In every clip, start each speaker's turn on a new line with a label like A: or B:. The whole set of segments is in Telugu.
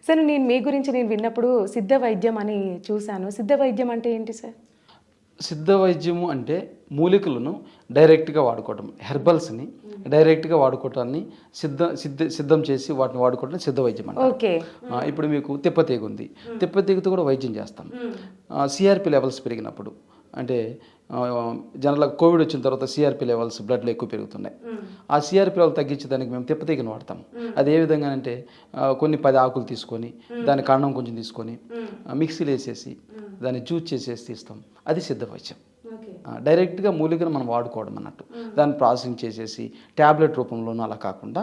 A: సార్ మీ గురించి నేను విన్నప్పుడు సిద్ధ వైద్యం అని చూశాను. సిద్ధ వైద్యం అంటే ఏంటి సార్?
B: సిద్ధ వైద్యము అంటే మూలికలను డైరెక్ట్గా వాడుకోవటం, హెర్బల్స్ని డైరెక్ట్గా వాడుకోవటాన్ని సిద్ధం చేసి వాటిని వాడుకోవటం సిద్ధ వైద్యం అంటే.
A: ఓకే.
B: ఇప్పుడు మీకు తిప్పతీగ ఉంది, తిప్పతీగతో కూడా వైద్యం చేస్తాం. సిఆర్పి లెవెల్స్ పెరిగినప్పుడు, అంటే జనరల్గా కోవిడ్ వచ్చిన తర్వాత సిఆర్పి లెవెల్స్ బ్లడ్లో ఎక్కువ పెరుగుతున్నాయి. ఆ సిఆర్పి లెవెల్ తగ్గించేదానికి మేము తిప్పతీగను వాడతాం. అది ఏ విధంగా అంటే కొన్ని 10 ఆకులు తీసుకొని దాని కాండం కొంచెం తీసుకొని మిక్సీలో వేసేసి దాన్ని జ్యూస్ చేసేసి తీస్తాం. అది సిద్ధ వైద్యం. డైరెక్ట్గా మూలికను మనం వాడుకోవడం అన్నట్టు. దాన్ని ప్రాసెసింగ్ చేసేసి ట్యాబ్లెట్ రూపంలోనూ అలా కాకుండా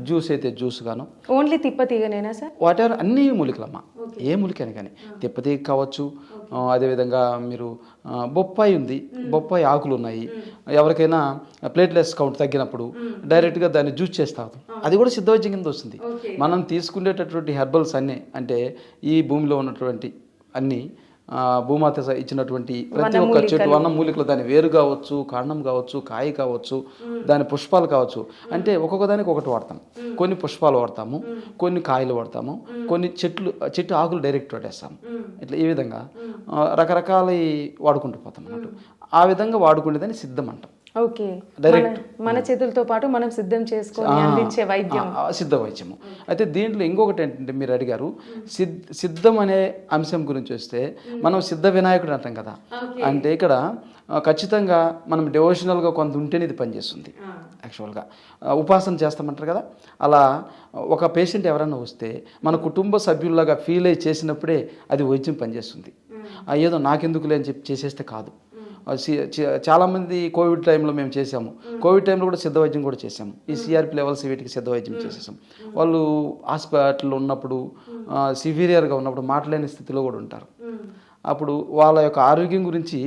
B: జ్యూస్ అయితే జ్యూస్ గాను.
A: Only తిప్పతీగనేనా sir?
B: వాటెవర్ అన్ని మూలికలమ్మా, ఏ మూలికైనా కానీ, తిప్పతీగ కావచ్చు. అదేవిధంగా మీరు బొప్పాయి ఉంది, బొప్పాయి ఆకులు ఉన్నాయి. ఎవరికైనా ప్లేట్లెస్ కౌంట్ తగ్గినప్పుడు డైరెక్ట్గా దాన్ని జ్యూస్ చేసి తాగుతాం. అది కూడా సిద్ధవైద్యం కింద వస్తుంది. మనం తీసుకునేటటువంటి హెర్బల్స్ అన్నీ, అంటే ఈ భూమిలో ఉన్నటువంటి అన్నీ భూమాత ఇచ్చినటువంటి ప్రతి ఒక్క చెట్టు అన్న మూలికలు, దాని వేరు కావచ్చు, కాండం కావచ్చు, కాయ కావచ్చు, దాని పుష్పాలు కావచ్చు. అంటే ఒక్కొక్క దానికి ఒకటి వాడతాం. కొన్ని పుష్పాలు వాడతాము, కొన్ని కాయలు వాడతాము, కొన్ని చెట్టు ఆకులు డైరెక్ట్ వాడేస్తాము. ఇట్లా ఈ విధంగా రకరకాల వాడుకుంటూ పోతాం అన్నట్టు. ఆ విధంగా వాడుకునేదాన్ని సిద్ధం అంటాం.
A: ఓకే. డైరెక్ట్ మన చేతులతో పాటు మనం సిద్ధం చేసుకొని అందించే వైద్యం
B: సిద్ధ వైద్యము. అయితే దీంట్లో ఇంకొకటి ఏంటంటే, మీరు అడిగారు సిద్ధం అనే అంశం గురించి వస్తే, మనం సిద్ధ వినాయకుడు అంటాం కదా. అంటే ఇక్కడ ఖచ్చితంగా మనం డివోషనల్గా కొంత ఉంటేనే ఇది పనిచేస్తుంది. యాక్చువల్గా ఉపాసన చేస్తామంటారు కదా, అలా ఒక పేషెంట్ ఎవరైనా వస్తే మన కుటుంబ సభ్యుల్లాగా ఫీల్ అయ్యి చేసినప్పుడే అది వైద్యం పనిచేస్తుంది. ఏదో నాకెందుకులే అని చెప్పి చేసేస్తే కాదు. చాలామంది కోవిడ్ టైంలో మేము చేసాము. కోవిడ్ టైంలో కూడా సిద్ధ వైద్యం కూడా చేసాము. ఈ సిఆర్పి లెవెల్స్ వీటికి సిద్ధ వైద్యం చేసేసాం. వాళ్ళు హాస్పిటల్లో ఉన్నప్పుడు సివియర్గా ఉన్నప్పుడు మాట్లాడలేని స్థితిలో కూడా ఉంటారు. అప్పుడు వాళ్ళ యొక్క ఆరోగ్యం గురించి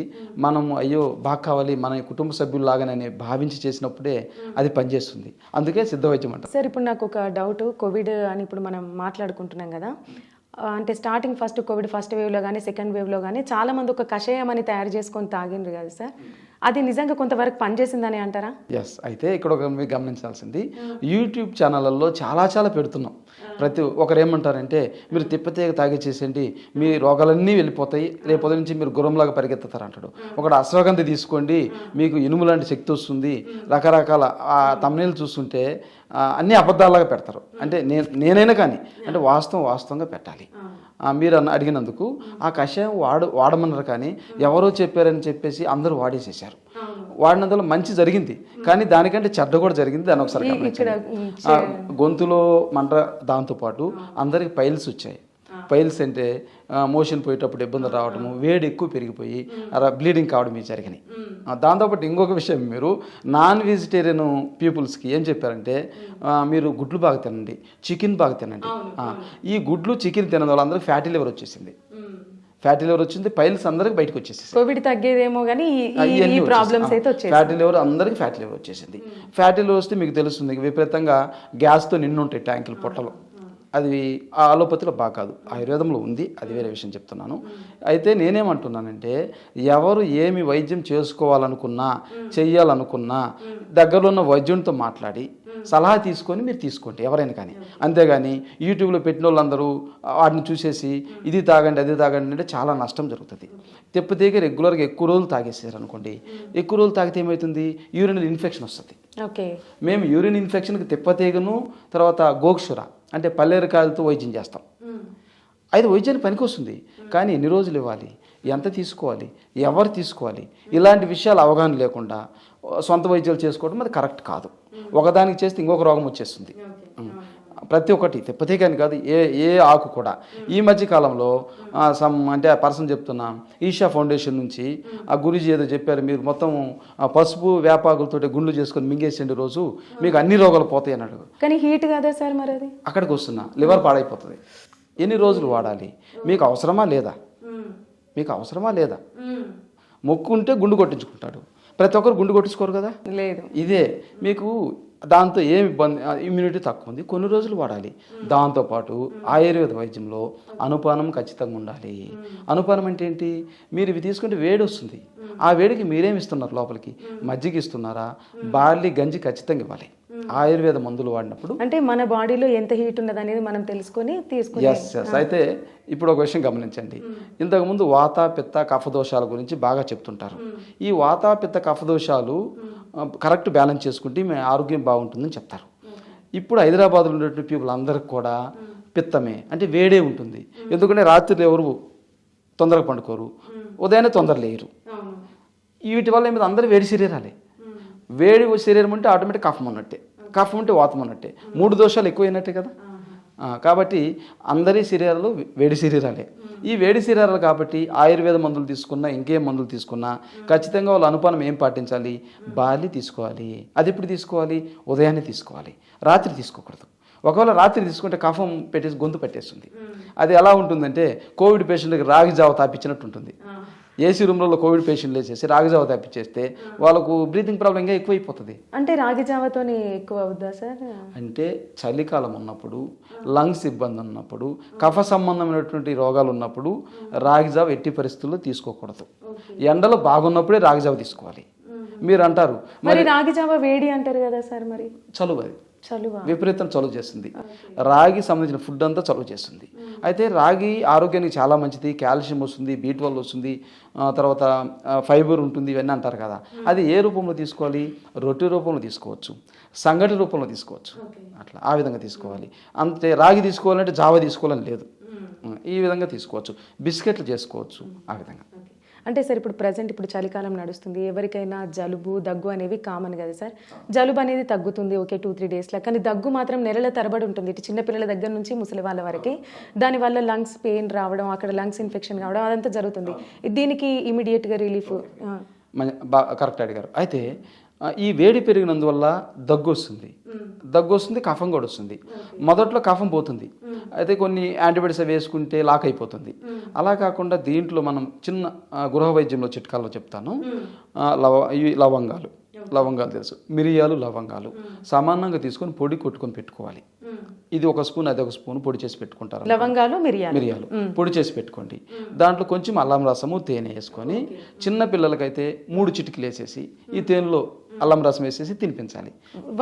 B: మనం అయ్యో బాగా కావాలి మన కుటుంబ సభ్యుల్లాగానే భావించి చేసినప్పుడే అది పనిచేస్తుంది. అందుకే సిద్ధ వైద్యం అంటారు.
A: సార్, ఇప్పుడు నాకు ఒక డౌట్. కోవిడ్ అని ఇప్పుడు మనం మాట్లాడుకుంటున్నాం కదా, అంటే స్టార్టింగ్ కోవిడ్ ఫస్ట్ వేవ్లో కానీ సెకండ్ వేవ్లో కానీ చాలామంది ఒక కషాయం అని తయారు చేసుకొని తాగిండ్రు కదా సార్, అది నిజంగా కొంతవరకు పనిచేసిందని అంటారా?
B: ఎస్. అయితే ఇక్కడ ఒక మీరు గమనించాల్సింది, యూట్యూబ్ ఛానళ్ళల్లో చాలా పెడుతున్నాం. ప్రతి ఒక్కరు ఏమంటారంటే, మీరు తిప్పతీగ తాగిచ్చేసేయండి మీ రోగాలన్నీ వెళ్ళిపోతాయి, రేపు నుంచి మీరు గుర్రంలాగా పరిగెత్తుతారు అంటాడు. ఒకటి అశ్వగంధ తీసుకోండి మీకు ఇనుము లాంటి శక్తి వస్తుంది. రకరకాల తమ్నేలు చూస్తుంటే అన్నీ అబద్ధాలాగా పెడతారు. అంటే నేనైనా కానీ అంటే వాస్తవంగా పెట్టాలి. మీరు అడిగినందుకు ఆ కషాయం వాడమన్నారు, కానీ ఎవరో చెప్పారని చెప్పేసి అందరూ వాడేసేసారు. వాడినందులో మంచి జరిగింది, కానీ దానికంటే చెడ్డ కూడా జరిగింది. దాని ఒకసారి గమనించండి. గొంతులో మంట, దాంతోపాటు అందరికి పైల్స్ వచ్చాయి. పైల్స్ అంటే మోషన్ పోయేటప్పుడు ఇబ్బంది రావడము, వేడి ఎక్కువ పెరిగిపోయి బ్లీడింగ్ కావడం ఇవి జరిగినాయి. దాంతోపాటు ఇంకొక విషయం, మీరు నాన్ వెజిటేరియన్ పీపుల్స్కి ఏం చెప్పారంటే, మీరు గుడ్లు బాగా తినండి, చికెన్ బాగా తినండి. ఈ గుడ్లు చికెన్ తినడం వల్ల అందరికి ఫ్యాటీ లివర్ వచ్చేసింది. ఫ్యాటీ లివర్ వచ్చింది, పైల్స్ అందరికి బయటకు వచ్చేసింది.
A: కోవిడ్ తగ్గేదేమో కానీ ప్రాబ్లమ్స్ అయితే వచ్చేసాయి.
B: ఫ్యాటీ లివర్ అందరికి ఫ్యాటీ లివర్ వచ్చేసింది. ఫ్యాటీ లివర్ వస్తే మీకు తెలుస్తుంది, విపరీతంగా గ్యాస్తో నిన్ను ఉంటాయి ట్యాంకులు పొట్టలు. అది ఆ అలోపతిలో బాగా కాదు, ఆయుర్వేదంలో ఉంది, అది వేరే విషయం చెప్తున్నాను. అయితే నేనేమంటున్నానంటే, ఎవరు ఏమి వైద్యం చేసుకోవాలనుకున్నా చెయ్యాలనుకున్నా దగ్గరలో ఉన్న వైద్యునితో మాట్లాడి సలహా తీసుకొని మీరు తీసుకోండి, ఎవరైనా కానీ. అంతేగాని యూట్యూబ్లో పెట్టిన వాళ్ళందరూ వాటిని చూసేసి ఇది తాగండి అది తాగండి అంటే చాలా నష్టం జరుగుతుంది. తిప్పతీగ రెగ్యులర్గా ఎక్కువ రోజులు తాగేసారు అనుకోండి, ఎక్కువ రోజులు తాగితే ఏమవుతుంది, యూరినల్ ఇన్ఫెక్షన్ వస్తుంది.
A: ఓకే. మేము
B: యూరిన్ ఇన్ఫెక్షన్కి తిప్పతీగను తర్వాత గోక్షుర అంటే పల్లేరుకాయలతో వైద్యం చేస్తాం. అయితే వైద్యానికి పనికి వస్తుంది, కానీ ఎన్ని రోజులు ఇవ్వాలి, ఎంత తీసుకోవాలి, ఎవరు తీసుకోవాలి, ఇలాంటి విషయాలు అవగాహన లేకుండా సొంత వైద్యాలు చేసుకోవడం అది కరెక్ట్ కాదు. ఒకదానికి చేస్తే ఇంకొక రోగం వచ్చేస్తుంది. ప్రతి ఒక్కటి తిప్పతీగని కాదు, ఏ ఆకు కూడా. ఈ మధ్య కాలంలో అంటే ఆ పర్సన్ చెప్తున్నా, ఈషా ఫౌండేషన్ నుంచి ఆ గురూజీ ఏదో చెప్పారు, మీరు మొత్తం పసుపు వేపాకులతో గుండ్లు చేసుకొని మింగేసేండి రోజు మీకు అన్ని రోగాలు పోతాయి అన్నాడు.
A: కానీ హీట్ కదా సార్, మరి అది
B: అక్కడికి వస్తున్నా లివర్ పాడైపోతుంది. ఎన్ని రోజులు వాడాలి, మీకు అవసరమా లేదా? మొక్కు ఉంటే గుండు కొట్టించుకుంటాడు, ప్రతి ఒక్కరు గుండు కొట్టించుకోరు కదా.
A: లేదు.
B: ఇదే మీకు దాంతో ఏమి ఇబ్బంది, ఇమ్యూనిటీ తక్కువ ఉంది, కొన్ని రోజులు వాడాలి. దాంతోపాటు ఆయుర్వేద వైద్యంలో అనుపానం ఖచ్చితంగా ఉండాలి. అనుపానం అంటే ఏంటి, మీరు ఇవి తీసుకుంటే వేడి వస్తుంది, ఆ వేడికి మీరేమి ఇస్తున్నారు లోపలికి, మజ్జిగ ఇస్తున్నారా, బార్లీ గంజి ఖచ్చితంగా ఇవ్వాలి. ఆయుర్వేద మందులు వాడినప్పుడు
A: అంటే మన బాడీలో ఎంత హీట్ ఉన్నది అనేది మనం తెలుసుకొని తీసుకుని
B: ఎస్ అయితే ఇప్పుడు ఒక విషయం గమనించండి. ఇంతకుముందు వాత పిత్త కఫదోషాల గురించి బాగా చెప్తుంటారు. ఈ వాత పిత్త కఫదోషాలు కరెక్ట్ బ్యాలెన్స్ చేసుకుంటే మీ ఆరోగ్యం బాగుంటుందని చెప్తారు. ఇప్పుడు హైదరాబాద్లో ఉన్నటువంటి పీపుల్ అందరికి కూడా పిత్తమే అంటే వేడే ఉంటుంది. ఎందుకంటే రాత్రి ఎవరు తొందరగా పండుకోరు, ఉదయాన్నే తొందర లేరు. వీటి వల్ల ఏమిటి అందరూ వేడి శరీరాలే. వేడి శరీరం ఉంటే ఆటోమేటిక్ కఫం ఉన్నట్టే, కఫం ఉంటే వాతం ఉన్నట్టే, 3 దోషాలు ఎక్కువైనట్టే కదా. కాబట్టి అందరి శరీరాలు వేడి శరీరాలే. ఈ వేడి శరీరాలు కాబట్టి ఆయుర్వేద మందులు తీసుకున్నా ఇంకేం మందులు తీసుకున్నా ఖచ్చితంగా వాళ్ళ అనుపానం ఏం పాటించాలి, బార్లీ తీసుకోవాలి. అది ఎప్పుడు తీసుకోవాలి, ఉదయాన్నే తీసుకోవాలి, రాత్రి తీసుకోకూడదు. ఒకవేళ రాత్రి తీసుకుంటే కఫం పెట్టేసి గొంతు పెట్టేస్తుంది. అది ఎలా ఉంటుందంటే కోవిడ్ పేషెంట్కి రాగి జావ తాపించినట్టు ఉంటుంది. ఏసీ రూమ్లలో కోవిడ్ పేషెంట్లు వేసేసి రాగి జావ తాపించేస్తే వాళ్ళకు బ్రీతింగ్ ప్రాబ్లం ఇంకా ఎక్కువైపోతుంది.
A: అంటే రాగి జావతోనే ఎక్కువ అవుద్దా సార్?
B: అంటే చలికాలం ఉన్నప్పుడు, లంగ్స్ ఇబ్బంది ఉన్నప్పుడు, కఫ సంబంధమైనటువంటి రోగాలు ఉన్నప్పుడు రాగి జావ ఎట్టి పరిస్థితుల్లో తీసుకోకూడదు. ఎండలో బాగున్నప్పుడే రాగి జావ తీసుకోవాలి. మీరు అంటారు
A: మరి రాగి జావ వేడి అంటారు కదా సార్, మరి
B: చలువ అది
A: చలువ
B: విపరీతం చలువ చేస్తుంది. రాగి సంబంధించిన ఫుడ్ అంతా చలువ చేస్తుంది. అయితే రాగి ఆరోగ్యానికి చాలా మంచిది, కాల్షియం వస్తుంది, B12 వస్తుంది, తర్వాత ఫైబర్ ఉంటుంది, ఇవన్నీ అంటారు కదా. అది ఏ రూపంలో తీసుకోవాలి, రొట్టె రూపంలో తీసుకోవచ్చు, సంగటి రూపంలో తీసుకోవచ్చు. అట్లా ఆ విధంగా తీసుకోవాలి. అంతే రాగి తీసుకోవాలంటే జావ తీసుకోవాలని లేదు, ఈ విధంగా తీసుకోవచ్చు. బిస్కెట్లు చేసుకోవచ్చు ఆ విధంగా.
A: అంటే సార్ ఇప్పుడు ప్రజెంట్ ఇప్పుడు చలికాలం నడుస్తుంది, ఎవరికైనా జలుబు దగ్గు అనేవి కామన్ కదా సార్. జలుబు అనేది తగ్గుతుంది ఓకే 2-3 డేస్లో, కానీ దగ్గు మాత్రం నెలల తరబడి ఉంటుంది. ఇటు చిన్నపిల్లల దగ్గర నుంచి ముసలి వాళ్ళ వరకు. దానివల్ల లంగ్స్ పెయిన్ రావడం, అక్కడ లంగ్స్ ఇన్ఫెక్షన్ కావడం అదంతా జరుగుతుంది. దీనికి ఇమీడియట్గా రిలీఫ్
B: కరెక్ట్ అడిగారు. అయితే ఈ వేడి పెరిగినందువల్ల దగ్గు వస్తుంది, కఫం కూడా వస్తుంది. మొదట్లో కఫం పోతుంది, అయితే కొన్ని యాంటీబయాటిక్స్ వేసుకుంటే లాక్ అయిపోతుంది. అలా కాకుండా దీంట్లో మనం చిన్న గృహ వైద్యంలో చిట్కాల్లో చెప్తాను. ఇవి లవంగాలు తెలుసు, మిరియాలు, లవంగాలు సమానంగా తీసుకొని పొడి కొట్టుకొని పెట్టుకోవాలి. ఇది 1 స్పూన్, అది 1 స్పూన్ పొడి చేసి పెట్టుకుంటారు.
A: లవంగాలు
B: మిరియాలు పొడి చేసి పెట్టుకోండి. దాంట్లో కొంచెం అల్లం రసము, తేనె వేసుకొని చిన్న పిల్లలకైతే 3 చిటికలు వేసేసి ఈ తేనెలో అల్లం రసం వేసేసి తినిపించాలి.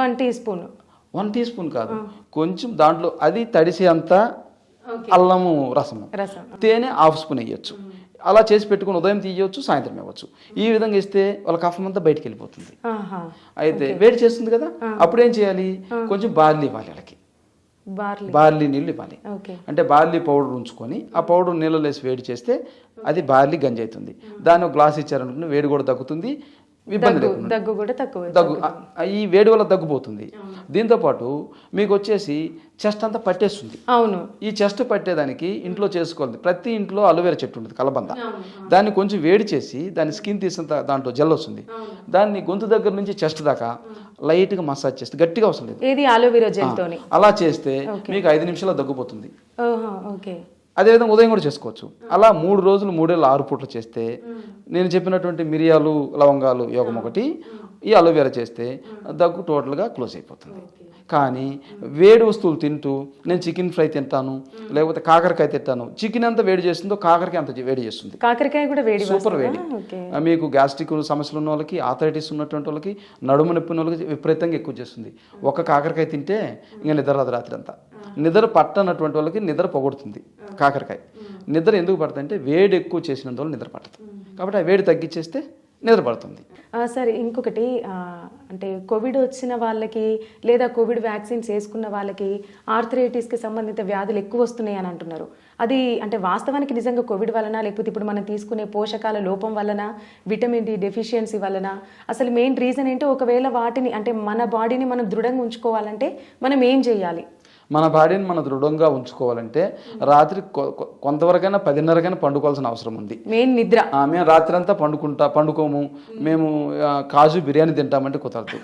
A: 1 టీ స్పూన్,
B: 1 టీ స్పూన్ కాదు, కొంచెం దాంట్లో అది తడిసి అంతా అల్లము రసము, తేనె 1/2 స్పూన్ వేయచ్చు. అలా చేసి పెట్టుకుని ఉదయం తీయవచ్చు, సాయంత్రం ఇవ్వచ్చు. ఈ విధంగా ఇస్తే వాళ్ళ కఫం అంతా బయటికి వెళ్ళిపోతుంది. అయితే వేడి చేస్తుంది కదా, అప్పుడు ఏం చేయాలి, కొంచెం బార్లీ ఇవ్వాలి వాళ్ళకి, బార్లీ నీళ్ళు ఇవ్వాలి. అంటే బార్లీ పౌడర్ ఉంచుకొని ఆ పౌడర్ నీళ్ళలో వేసి వేడి చేస్తే అది బార్లీ గంజి అవుతుంది. దాన్ని ఒక గ్లాస్ ఇచ్చారనుకుంటే వేడి కూడా తగ్గుతుంది, ఇబ్బంది లేకుండా దగ్గు, ఈ వేడి వల్ల దగ్గుపోతుంది. దీంతోపాటు మీకు వచ్చేసి చెస్ట్ అంతా పట్టేస్తుంది.
A: అవును,
B: ఈ చెస్ట్ పట్టేదానికి ఇంట్లో చేసుకోవాలి. ప్రతి ఇంట్లో అలోవేరా చెట్టు ఉంటుంది, కలబంద. దాన్ని కొంచెం వేడి చేసి దాన్ని స్కిన్ తీసిన దాంట్లో జెల్ వస్తుంది. దాన్ని గొంతు దగ్గర నుంచి చెస్ట్ దాకా లైట్గా మసాజ్ చేస్తే, గట్టిగా అవసరం లేదు,
A: ఏది అలోవేరా జెల్తోని
B: అలా చేస్తే మీకు 5 నిమిషాల్లో దగ్గుపోతుంది. అదేవిధంగా ఉదయం కూడా చేసుకోవచ్చు. అలా 3 రోజులు 3 పూటలు చేస్తే నేను చెప్పినటువంటి మిరియాలు, లవంగాలు యోగం ఒకటి, ఈ అలోవేరా చేస్తే దగ్గు టోటల్గా క్లోజ్ అయిపోతుంది. కానీ వేడి వస్తువులు తింటూ నేను చికెన్ ఫ్రై తింటాను, లేకపోతే కాకరకాయ తింటాను, చికెన్ ఎంత వేడి చేస్తుందో కాకరకాయ అంత వేడి చేస్తుంది.
A: కాకరకాయ కూడా వేడి,
B: సూపర్ వేడి. మీకు గ్యాస్ట్రిక్ సమస్యలు ఉన్న వాళ్ళకి, ఆథరైటిస్ ఉన్నటువంటి వాళ్ళకి, నడుము నొప్పి ఉన్న వాళ్ళకి విపరీతంగా ఎక్కువ చేస్తుంది. ఒక కాకరకాయ తింటే ఇంకా నిద్ర రాదు రాత్రి అంతా. నిద్ర పట్టనటువంటి వాళ్ళకి నిద్ర పొగొడుతుంది కాకరకాయ. నిద్ర ఎందుకు పడుతుంది అంటే వేడి ఎక్కువ చేసినందువల్ల నిద్ర పడుతుంది. కాబట్టి ఆ వేడి తగ్గించేస్తే నిద్ర పడుతుంది.
A: సరే, ఇంకొకటి అంటే కోవిడ్ వచ్చిన వాళ్ళకి లేదా కోవిడ్ వ్యాక్సిన్స్ వేసుకున్న వాళ్ళకి ఆర్థరైటిస్కి సంబంధిత వ్యాధులు ఎక్కువ వస్తున్నాయి అని అంటున్నారు. అది అంటే వాస్తవానికి నిజంగా కోవిడ్ వలన, లేకపోతే ఇప్పుడు మనం తీసుకునే పోషకాల లోపం వలన, విటమిన్ డి డెఫిషియన్సీ వలన, అసలు మెయిన్ రీజన్ ఏంటో, ఒకవేళ వాటిని అంటే మన బాడీని మనం దృఢంగా ఉంచుకోవాలంటే మనం ఏం చేయాలి?
B: మన బాడీని మనం దృఢంగా ఉంచుకోవాలంటే రాత్రి కొంతవరకైనా 10:30కైనా పండుకోవాల్సిన అవసరం ఉంది.
A: మెయిన్ నిద్ర.
B: మేము రాత్రి అంతా పండుకోము, మేము కాజు బిర్యానీ తింటామంటే కుదరదు.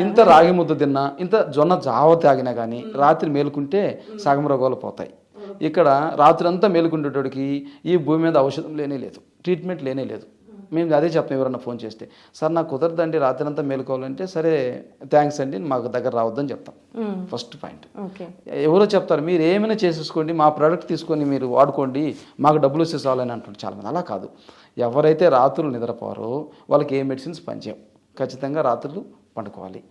B: ఇంత రాగి ముద్ద తిన్నా, ఇంత జొన్న జావ తాగినా కానీ రాత్రి మేలుకుంటే సగం రోగాలు పోతాయి. ఇక్కడ రాత్రి అంతా మేలుకుంటేటోడికి ఈ భూమి మీద ఔషధం లేనే లేదు, ట్రీట్మెంట్ లేనే లేదు. మేము అదే చెప్తాం ఎవరన్నా ఫోన్ చేస్తే, సార్ నాకు కుదరదండి రాత్రి అంతా మేలుకోవాలంటే, సరే థ్యాంక్స్ అండి మాకు దగ్గర రావద్దని చెప్తాం. First point. ఎవరో చెప్తారు మీరు ఏమైనా చేసేసుకోండి, మా ప్రోడక్ట్ తీసుకొని మీరు వాడుకోండి, మాకు డబ్బులు వచ్చే చాలని అంటుంటారు చాలామంది. అలా కాదు, ఎవరైతే రాత్రులు నిద్రపోరో వాళ్ళకి ఏ మెడిసిన్స్ పనిచేయవు. ఖచ్చితంగా రాత్రులు పండుకోవాలి.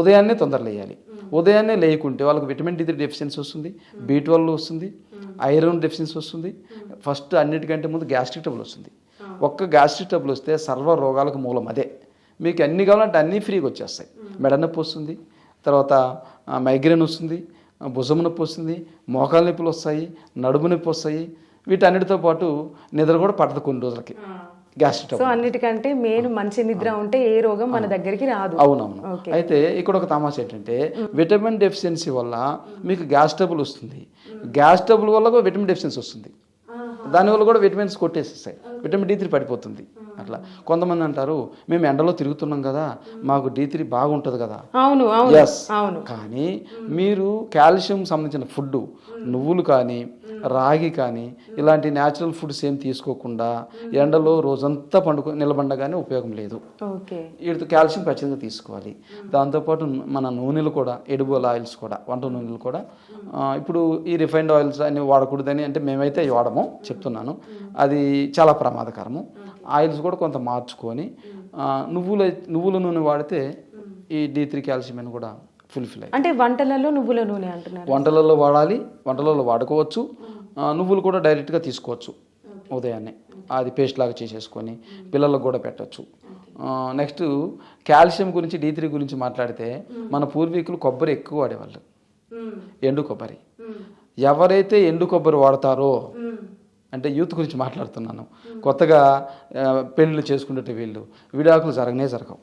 B: ఉదయాన్నే తొందర లేయాలి. ఉదయాన్నే లేకుంటే వాళ్ళకి విటమిన్ D3 డెఫిషియన్సీ వస్తుంది, B12 వస్తుంది, ఐరన్ డెఫిషియన్సీ వస్తుంది. ఫస్ట్ అన్నిటికంటే ముందు గ్యాస్ట్రిక్ ట్రబుల్ వస్తుంది. ఒక్క గ్యాస్ట్రిక్ ట్రబుల్ వస్తే సర్వ రోగాలకు మూలం అదే. మీకు అన్ని కావాలంటే అన్నీ ఫ్రీగా వచ్చేస్తాయి. మెడ నొప్పి వస్తుంది, తర్వాత మైగ్రేన్ వస్తుంది, భుజం నొప్పి వస్తుంది, మోకాలు నొప్పులు వస్తాయి, నడుము నొప్పి వస్తాయి. వీటన్నిటితో పాటు నిద్ర కూడా పట్టదు కొన్ని రోజులకి. గ్యాస్ట్రిక్
A: సో అన్నిటికంటే మెయిన్ మంచి నిద్ర ఉంటే ఏ రోగం మన దగ్గరికి రాదు.
B: అవునవును. అయితే ఇక్కడ ఒక తమాషా ఏంటంటే విటమిన్ డెఫిషియన్సీ వల్ల మీకు గ్యాస్ ట్రబుల్ వస్తుంది, గ్యాస్ ట్రబుల్ వల్ల కూడా విటమిన్ డెఫిషియన్సీ వస్తుంది. దానివల్ల కూడా విటమిన్స్ కొట్టేసేస్తాయి, విటమిన్ D3 పడిపోతుంది. అట్లా కొంతమంది అంటారు మేము ఎండలో తిరుగుతున్నాం కదా మాకు D3 బాగుంటుంది కదా.
A: అవును
B: ఎస్, కానీ మీరు కాల్షియం సంబంధించిన ఫుడ్ నువ్వులు కానీ రాగి కానీ ఇలాంటి న్యాచురల్ ఫుడ్స్ ఏం తీసుకోకుండా ఎండలో రోజంతా నిలబడగానే ఉపయోగం లేదు. వీటితో కాల్షియం ఖచ్చితంగా తీసుకోవాలి. దాంతోపాటు మన నూనెలు కూడా, ఎడిబుల్ ఆయిల్స్ కూడా, వంట నూనెలు కూడా ఇప్పుడు ఈ రిఫైన్డ్ ఆయిల్స్ అన్ని వాడకూడదని అంటే మేమైతే అవి వాడము, చెప్తున్నాను. అది చాలా ప్రమాదకరము. ఆయిల్స్ కూడా కొంత మార్చుకొని నువ్వుల నూనె వాడితే ఈ D3 కాల్షియం అని కూడా ఫుల్ఫిల్ అయ్యి.
A: అంటే వంటలలో నువ్వుల నూనె అంటున్నారు.
B: వంటలలో వాడాలి, వంటలలో వాడుకోవచ్చు. నువ్వులు కూడా డైరెక్ట్గా తీసుకోవచ్చు ఉదయాన్నే, అది పేస్ట్ లాగా చేసేసుకొని పిల్లలకు కూడా పెట్టచ్చు. నెక్స్ట్ కాల్షియం గురించి, D3 గురించి మాట్లాడితే మన పూర్వీకులు కొబ్బరి ఎక్కువ వాడేవాళ్ళు, ఎండు కొబ్బరి. ఎవరైతే ఎండు కొబ్బరి వాడతారో, అంటే యూత్ గురించి మాట్లాడుతున్నాను, కొత్తగా పెళ్ళిళ్ళు చేసుకుంటే వీళ్ళు విడాకులు జరగవు.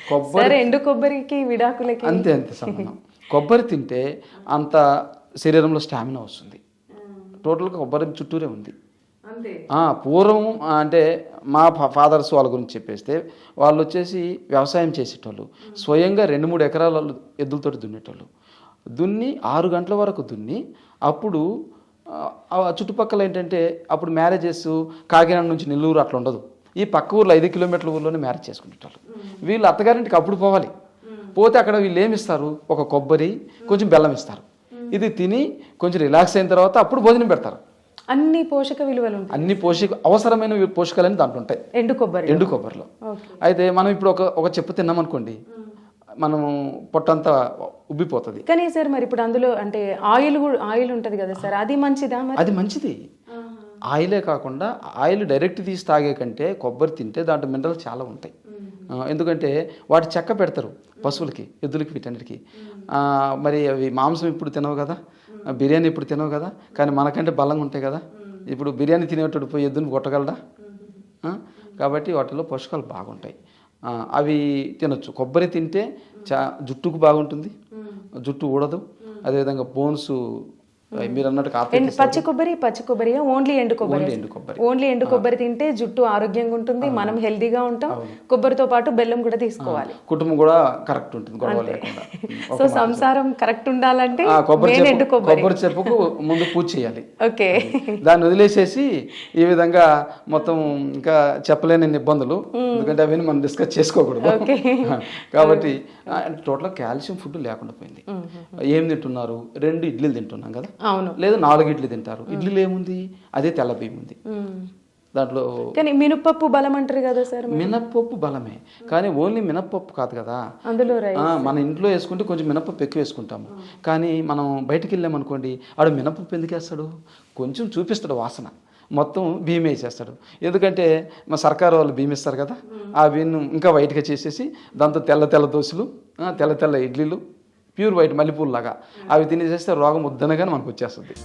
A: కొబ్బరి, ఎండు కొబ్బరికి విడాకులకి
B: అంతే సంబంధం. కొబ్బరి తింటే అంత శరీరంలో స్టామినా వస్తుంది. టోటల్గా కొబ్బరి చుట్టూరే ఉంది. పూర్వం అంటే మా ఫాదర్స్ వాళ్ళ గురించి చెప్పేస్తే వాళ్ళు వచ్చేసి వ్యవసాయం చేసేటోళ్ళు, స్వయంగా 2-3 ఎకరాల ఎద్దులతోటి దున్నేటోళ్ళు. దున్ని 6 గంటల వరకు దున్ని, అప్పుడు చుట్టుపక్కల ఏంటంటే అప్పుడు మ్యారేజెస్ కాకినాడ నుంచి నెల్లూరు అట్లా ఉండదు, ఈ పక్క ఊర్లో 5 కిలోమీటర్ల ఊర్లోనే మ్యారేజ్ చేసుకుంటారు. వీళ్ళు అత్తగారింటికి అప్పుడు పోవాలి. పోతే అక్కడ వీళ్ళు ఏమి ఇస్తారు, ఒక కొబ్బరి కొంచెం బెల్లం ఇస్తారు. ఇది తిని కొంచెం రిలాక్స్ అయిన తర్వాత అప్పుడు భోజనం పెడతారు.
A: అన్ని పోషక విలువలు, అన్ని
B: అవసరమైన పోషకాలని దాంట్లో ఉంటాయి ఎండు కొబ్బరిలో. అయితే మనం ఇప్పుడు ఒక చెప్పు తిన్నామనుకోండి, మనము పొట్టంతా ఉబ్బిపోతుంది.
A: కానీ సార్ మరి ఇప్పుడు అందులో అంటే ఆయిల్ ఉంటుంది కదా సార్, అది మంచిదా?
B: అది మంచిది. ఆయిలే కాకుండా ఆయిల్ డైరెక్ట్ తీసి తాగే కంటే కొబ్బరి తింటే దాంట్లో మినరల్స్ చాలా ఉంటాయి. ఎందుకంటే వాటి చెక్క పెడతారు పశువులకి, ఎద్దులకి, వీటన్నిటికి. మరి అవి మాంసం ఇప్పుడు తినవు కదా, బిర్యానీ ఇప్పుడు తినవు కదా, కానీ మనకంటే బలంగా ఉంటాయి కదా. ఇప్పుడు బిర్యానీ తినేటప్పుడు పోయి ఎద్దుని కొట్టగలడా? కాబట్టి వాటిలో పోషకాలు బాగుంటాయి, అవి తినొచ్చు. కొబ్బరి తింటే జుట్టుకు బాగుంటుంది, జుట్టు ఊడదు. అదేవిధంగా బోన్స్ మీరు అన్నట్టు
A: పచ్చి కొబ్బరి ఓన్లీ ఎండు కొబ్బరి తింటే జుట్టు ఆరోగ్యంగా ఉంటుంది, మనం హెల్దీగా ఉంటాం. కొబ్బరితో పాటు బెల్లం కూడా తీసుకోవాలి,
B: కుటుంబం కూడా కరెక్ట్ ఉంటుంది, గొడవ లేకుండా.
A: సో సంసారం కరెక్ట్ ఉండాలంటే
B: కొబ్బరి చెప్పుకు ముందు పూజ చేయాలి.
A: ఓకే,
B: దాన్ని వదిలేసేసి ఈ విధంగా మొత్తం ఇంకా చెప్పలేని ఇబ్బందులు, ఎందుకంటే అవన్నీ మనం డిస్కస్ చేసుకోకూడదు. కాబట్టి టోటల్ కాల్షియం ఫుడ్ లేకుండా పోయింది. ఏం తింటున్నారు? 2 ఇడ్లీలు తింటున్నాం కదా, లేదా 4 ఇడ్లీ తింటారు. ఇడ్లీలో ఏముంది? అదే తెల్ల బియ్యం ఉంది దాంట్లో.
A: కానీ మినపప్పు బలం అంటారు కదా సార్.
B: మినపప్పు బలమే, కానీ ఓన్లీ మినపప్పు కాదు కదా, అందులో మన ఇంట్లో వేసుకుంటే కొంచెం మినపప్పు ఎక్కువ వేసుకుంటాము. కానీ మనం బయటకు వెళ్ళామనుకోండి, ఆడు మినపప్పు ఎందుకు వేస్తాడు? కొంచెం చూపిస్తాడు వాసన, మొత్తం బియ్యం వేసేస్తాడు. ఎందుకంటే మా సర్కారు వాళ్ళు బియ్యం ఇస్తారు కదా, ఆ బియ్యం ఇంకా వైట్గా చేసేసి దాంతో తెల్ల దోశలు, తెల్ల ఇడ్లీలు, ప్యూర్ వైట్ మల్లెపూలు లాగా అవి తినేసేస్తే రోగం వద్దనగానే మనకు వచ్చేస్తుంది.